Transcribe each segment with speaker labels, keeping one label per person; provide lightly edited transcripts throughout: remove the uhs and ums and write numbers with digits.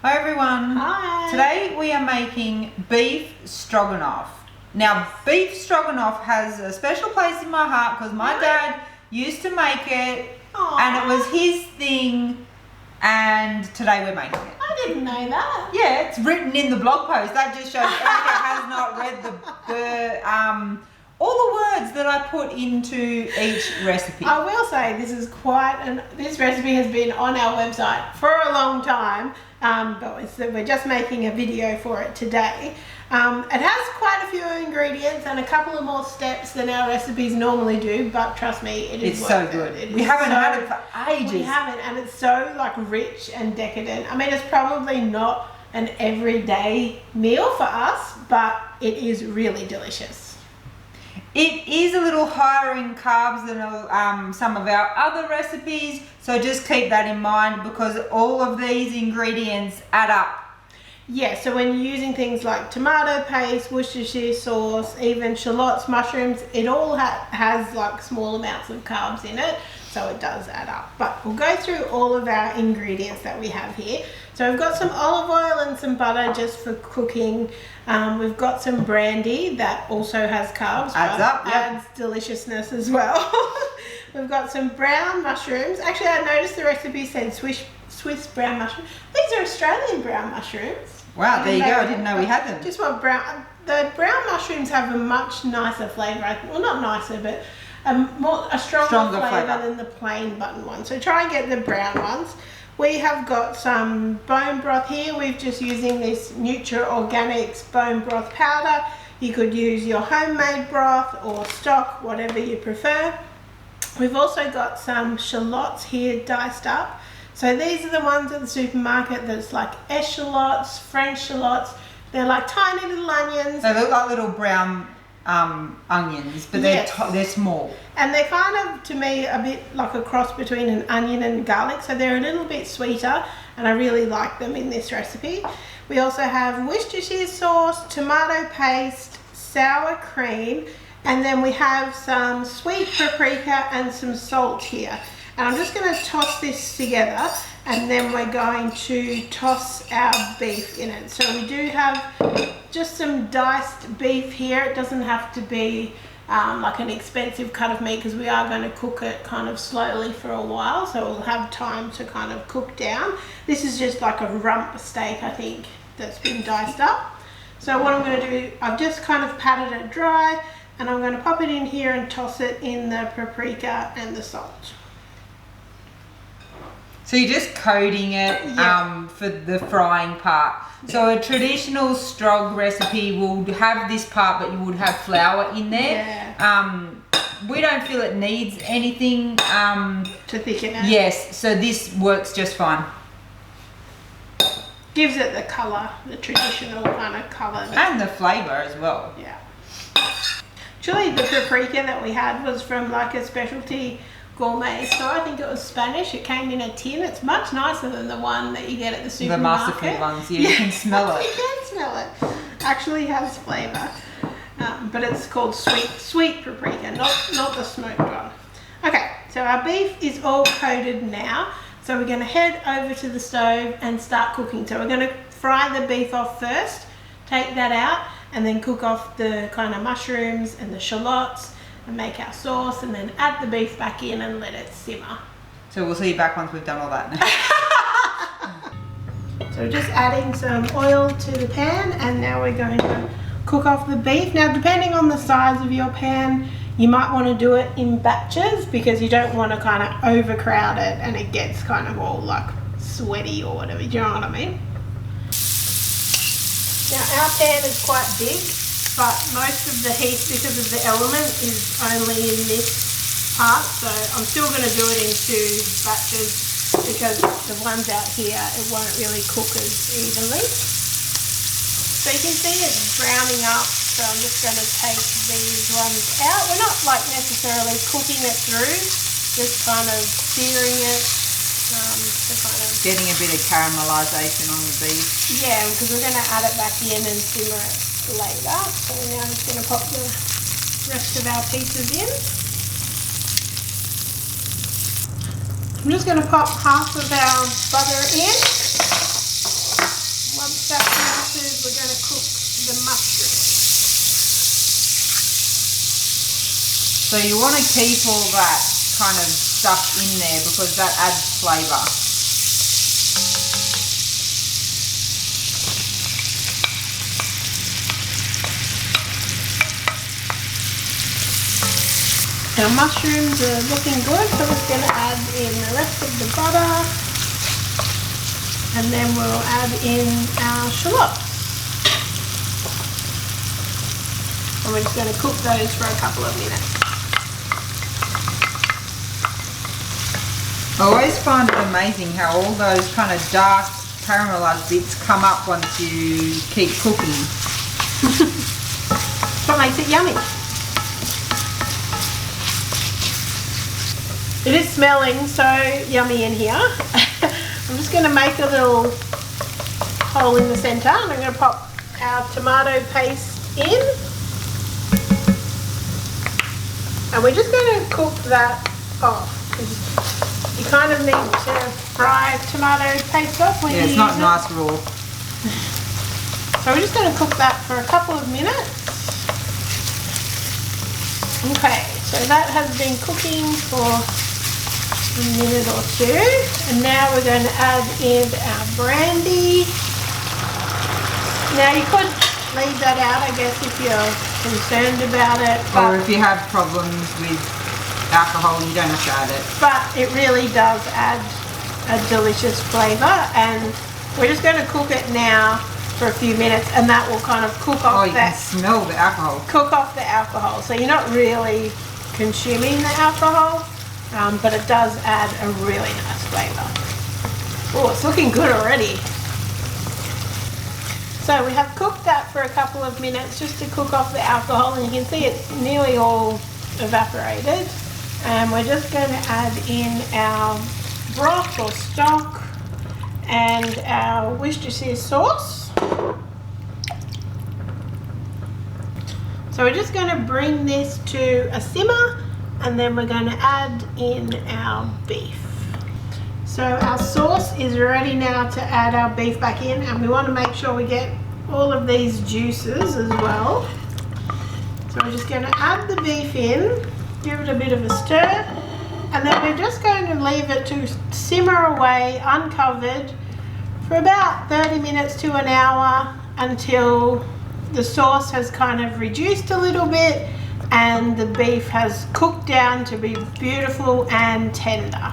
Speaker 1: Hi everyone.
Speaker 2: Hi.
Speaker 1: Today we are making beef stroganoff. Now beef stroganoff has a special place in my heart because my dad used to make it.
Speaker 2: Aww.
Speaker 1: And it was his thing, and today we're making it.
Speaker 2: I didn't know that.
Speaker 1: Yeah, it's written in the blog post. That just shows Erica has not read the all the words that I put into each recipe.
Speaker 2: I will say this recipe has been on our website for a long time, but we're just making a video for it today. It has quite a few ingredients and a couple of more steps than our recipes normally do, but trust me, it's
Speaker 1: so good. We haven't had it for ages.
Speaker 2: We haven't, and it's so like rich and decadent. I mean, it's probably not an everyday meal for us, but it is really delicious.
Speaker 1: It is a little higher in carbs than some of our other recipes, so just keep that in mind because all of these ingredients add up.
Speaker 2: Yeah, so when you're using things like tomato paste, Worcestershire sauce, even shallots, mushrooms, it all has like small amounts of carbs in it, so it does add up. But we'll go through all of our ingredients that we have here. So we've got some olive oil and some butter just for cooking. We've got some brandy that also has carbs, adds deliciousness as well. We've got some brown mushrooms. Actually, I noticed the recipe said Swiss brown mushrooms. These are Australian brown mushrooms.
Speaker 1: Wow, there you go. I didn't know we had them.
Speaker 2: Just want brown. The brown mushrooms have a much nicer flavour. Well, not nicer, but a stronger flavour than the plain button one. So try and get the brown ones. We have got some bone broth here. We're just using this Nutra Organics bone broth powder. You could use your homemade broth or stock, whatever you prefer. We've also got some shallots here diced up. So these are the ones at the supermarket that's like eschalots, French shallots. They're like tiny little onions.
Speaker 1: They look like little brown onions, but they're small.
Speaker 2: And they're kind of, to me, a bit like a cross between an onion and garlic. So they're a little bit sweeter, and I really like them in this recipe. We also have Worcestershire sauce, tomato paste, sour cream, and then we have some sweet paprika and some salt here. And I'm just going to toss this together, and then we're going to toss our beef in it. So we do have just some diced beef here. It doesn't have to be like an expensive cut of meat because we are going to cook it kind of slowly for a while, so we'll have time to kind of cook down. This is just like a rump steak, I think, that's been diced up. So what I'm going to do, I've just kind of patted it dry, and I'm going to pop it in here and toss it in the paprika and the salt.
Speaker 1: So you're just coating it for the frying part. So a traditional strog recipe will have this part, but you would have flour in there.
Speaker 2: Yeah.
Speaker 1: We don't feel it needs anything
Speaker 2: to thicken it.
Speaker 1: Yes, so this works just fine.
Speaker 2: Gives it the colour, the traditional kind of colour.
Speaker 1: And the flavour as well.
Speaker 2: Yeah. Actually, the paprika that we had was from like a specialty gourmet store. I think it was Spanish. It came in a tin. It's much nicer than the one that you get at the supermarket.
Speaker 1: The master food ones, yeah, you can smell it.
Speaker 2: You can smell it. Actually has flavour. But it's called sweet paprika, not the smoked one. Okay, so our beef is all coated now. So we're going to head over to the stove and start cooking. So we're going to fry the beef off first, take that out, and then cook off the kind of mushrooms and the shallots, and make our sauce, and then add the beef back in and let it simmer.
Speaker 1: So we'll see you back once we've done all that.
Speaker 2: So just adding some oil to the pan, and now we're going to cook off the beef. Now, depending on the size of your pan, you might want to do it in batches because you don't want to kind of overcrowd it and it gets kind of all like sweaty or whatever. Do you know what I mean? Now, our pan is quite big, but most of the heat, because of the element, is only in this part. So I'm still going to do it in 2 batches because the ones out here, it won't really cook as evenly. So you can see it's browning up. So I'm just going to take these ones out. We're not like necessarily cooking it through, just kind of searing it. To kind of
Speaker 1: getting a bit of caramelisation on the beef. Yeah,
Speaker 2: because we're going to add it back in and simmer it later. So now I'm just going to pop the rest of our pieces in. I'm just going to pop half of our butter in. the mushroom.
Speaker 1: So you want to keep all that kind of stuff in there because that adds flavour.
Speaker 2: Our mushrooms are looking good, so we're just going to add in the rest of the butter, and then we'll add in our shallots. And we're just going to cook those for a couple of minutes.
Speaker 1: I always find it amazing how all those kind of dark caramelised bits come up once you keep cooking.
Speaker 2: That's what makes it yummy. It is smelling so yummy in here. I'm just going to make a little hole in the centre, and I'm going to pop our tomato paste in. And we're just going to cook that off. You kind of need to fry tomato paste off when you use it.
Speaker 1: Yeah, it's not nice raw.
Speaker 2: So we're just going to cook that for a couple of minutes. Okay, so that has been cooking for a minute or two, and now we're going to add in our brandy. Now you could leave that out, I guess, if you're concerned about it.
Speaker 1: Or if you have problems with alcohol, you don't have to add it.
Speaker 2: But it really does add a delicious flavour, and we're just going to cook it now for a few minutes, and that will kind of cook off
Speaker 1: you can smell the alcohol.
Speaker 2: Cook off the alcohol. So you're not really consuming the alcohol, but it does add a really nice flavour. Oh, it's looking good already. So we have cooked that for a couple of minutes just to cook off the alcohol, and you can see it's nearly all evaporated. And we're just going to add in our broth or stock and our Worcestershire sauce. So we're just going to bring this to a simmer, and then we're going to add in our beef. So our sauce is ready now to add our beef back in, and we want to make sure we get all of these juices as well. So we're just going to add the beef in, give it a bit of a stir, and then we're just going to leave it to simmer away uncovered for about 30 minutes to an hour until the sauce has kind of reduced a little bit and the beef has cooked down to be beautiful and tender.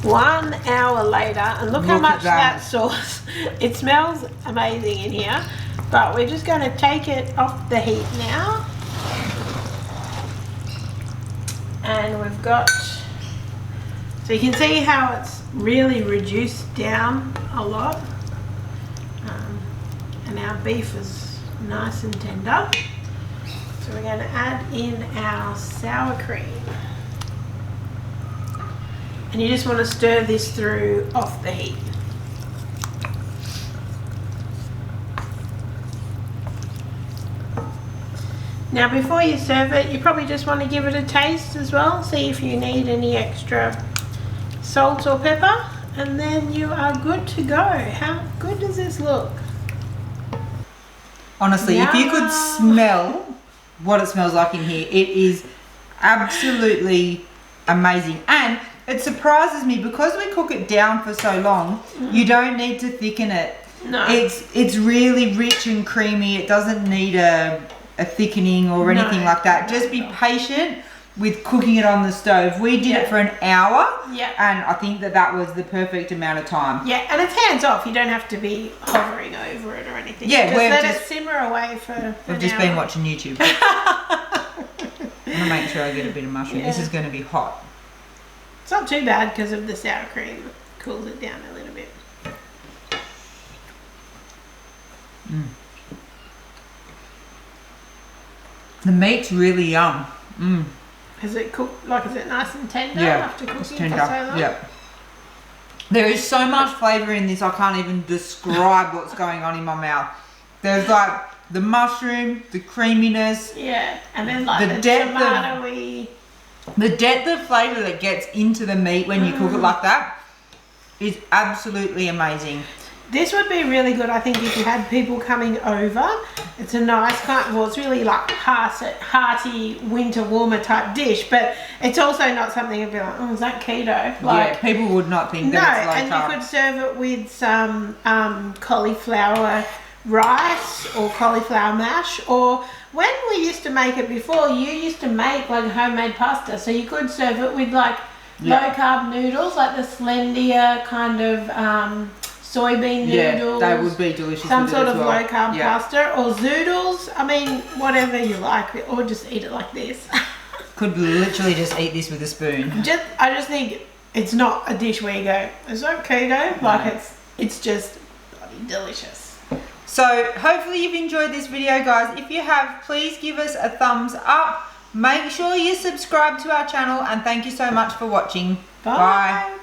Speaker 2: 1 hour later, and look how much that sauce, it smells amazing in here, but we're just going to take it off the heat now. And we've got, so you can see how it's really reduced down a lot, and our beef is nice and tender. So we're going to add in our sour cream, and you just want to stir this through off the heat. Now before you serve it, you probably just want to give it a taste as well, see if you need any extra salt or pepper, and then you are good to go. How good does this look?
Speaker 1: Honestly, if you could smell what it smells like in here, it is absolutely amazing. And it surprises me because we cook it down for so long, you don't need to thicken it.
Speaker 2: No.
Speaker 1: It's really rich and creamy. It doesn't need a thickening or anything like that. Just be patient with cooking it on the stove. We did it for an hour, and I think that was the perfect amount of time. Yeah,
Speaker 2: and it's hands off. You don't have to be hovering over it or anything.
Speaker 1: Yeah,
Speaker 2: just let it simmer away for
Speaker 1: We've just been watching YouTube. I'm going to make sure I get a bit of mushroom. This is going to be hot.
Speaker 2: It's not too bad because of the sour cream. It cools it down a little bit.
Speaker 1: The meat's really yum.
Speaker 2: Is it cooked? Like, is it nice and tender after cooking
Speaker 1: it's tender.
Speaker 2: for so long?
Speaker 1: Yeah. There is so much flavour in this, I can't even describe what's going on in my mouth. There's like the mushroom, the creaminess.
Speaker 2: Yeah, and then like the tomatoey.
Speaker 1: The depth of flavour that gets into the meat when you cook it like that is absolutely amazing.
Speaker 2: This would be really good, I think, if you had people coming over. It's a nice kind, well, it's really like hearty winter warmer type dish, but it's also not something you'd be like, oh, is that keto? Like,
Speaker 1: yeah, people would not think that it's low
Speaker 2: and
Speaker 1: carb.
Speaker 2: you could serve it with some cauliflower rice or cauliflower mash, or when we used to make it before, you used to make like homemade pasta, so you could serve it with like low carb noodles, like the Slendia kind of soybean noodles.
Speaker 1: Yeah, they would be delicious.
Speaker 2: Some
Speaker 1: with
Speaker 2: sort
Speaker 1: it
Speaker 2: of
Speaker 1: as well.
Speaker 2: low carb pasta or zoodles. I mean, whatever you like, or just eat it like this.
Speaker 1: Could literally just eat this with a spoon.
Speaker 2: I just think it's not a dish where you go, it's not keto. Like it's just bloody delicious.
Speaker 1: So hopefully you've enjoyed this video, guys. If you have, please give us a thumbs up. Make sure you subscribe to our channel, and thank you so much for watching.
Speaker 2: Bye.